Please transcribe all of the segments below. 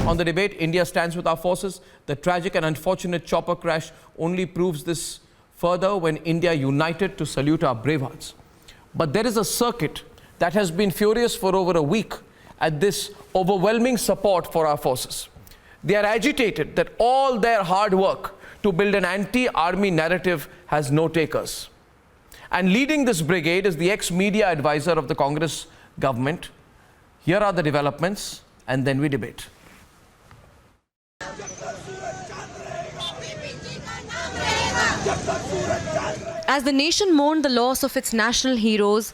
On the debate, India stands with our forces. The tragic and unfortunate chopper crash only proves this further when India united to salute our brave hearts. But there is a circuit that has been furious for over a week at this overwhelming support for our forces. They are agitated that all their hard work to build an anti-army narrative has no takers. And leading this brigade is the ex-media advisor of the Congress government. Here are the developments, and then we debate. As the nation mourned the loss of its national heroes,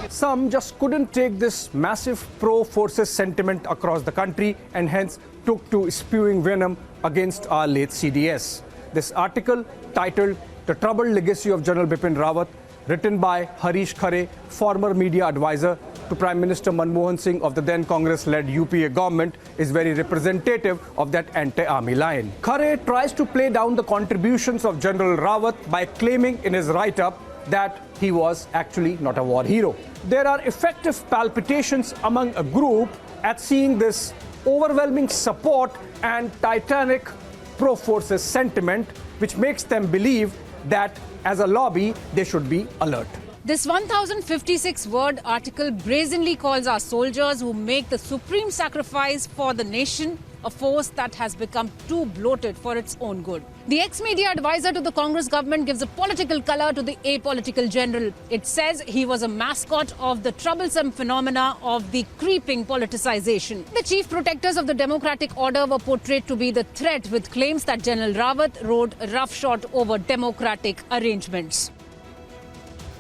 some just couldn't take this massive pro-forces sentiment across the country and hence took to spewing venom against our late CDS. This article, titled "The Troubled Legacy of General Bipin Rawat," written by Harish Khare, former media advisor to Prime Minister Manmohan Singh of the then Congress-led UPA government, is very representative of that anti-army line. Khare tries to play down the contributions of General Rawat by claiming in his write-up that he was actually not a war hero. There are effective palpitations among a group at seeing this overwhelming support and titanic pro-forces sentiment, which makes them believe that as a lobby, they should be alert. This 1056-word article brazenly calls our soldiers who make the supreme sacrifice for the nation a force that has become too bloated for its own good. The ex-media advisor to the Congress government gives a political color to the apolitical general. It says he was a mascot of the troublesome phenomena of the creeping politicization. The chief protectors of the democratic order were portrayed to be the threat, with claims that General Rawat rode roughshod over democratic arrangements.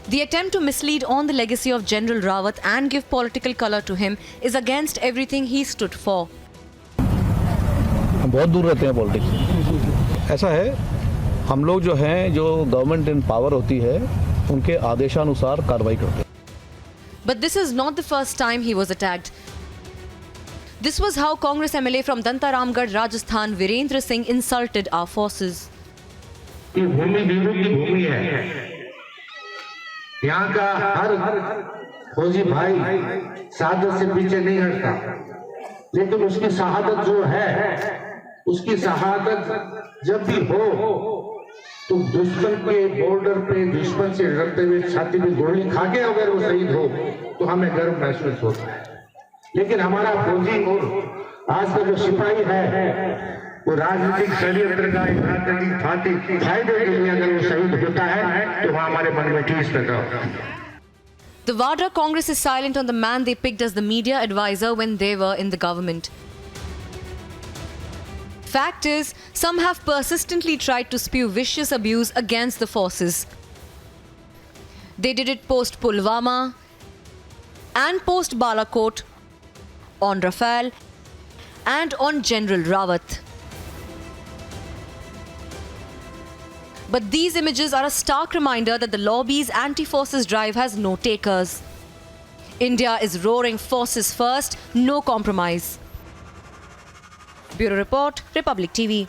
the attempt to mislead on the legacy of General Rawat and give political color to him is against everything he stood for. हम बहुत दूर रहते हैं politics. ऐसा है, हम लोग जो हैं, जो गवर्नमेंट इन पावर होती है, उनके आदेशानुसार कार्रवाई करते हैं। But this is not the first time he was attacked. This was how Congress MLA from Danta Ramgarh, Rajasthan, Virendra Singh insulted our forces. ये भूमि वीरों की भूमि है। यहाँ का हर फौजी भाई शहादत से पीछे नहीं हटता, लेकिन उसकी शहादत जो है, उसकी शहादत जब भी हो तो दुश्मन के बॉर्डर पे दुश्मन से लड़ते हुए छाती में गोली खाके अगर वो शहीद हो तो हमें गर्व महसूस होता है। लेकिन हमारा फौजी और आज का जो सिपाही है, वो राजनीतिक षड्यंत्र का राजनीतिक फायदे के लिए अगर वो शहीद होता है तो वहाँ हमारे मन में ठेस पैदा होता है। The Vadra Congress is silent on the man they picked as the media advisor when they were in the government. Fact is, some have persistently tried to spew vicious abuse against the forces. They did it post Pulwama and post Balakot, on Rafale and on General Rawat. But these images are a stark reminder that the lobby's anti-forces drive has no takers. India is roaring forces first, no compromise. Bureau Report, Republic TV.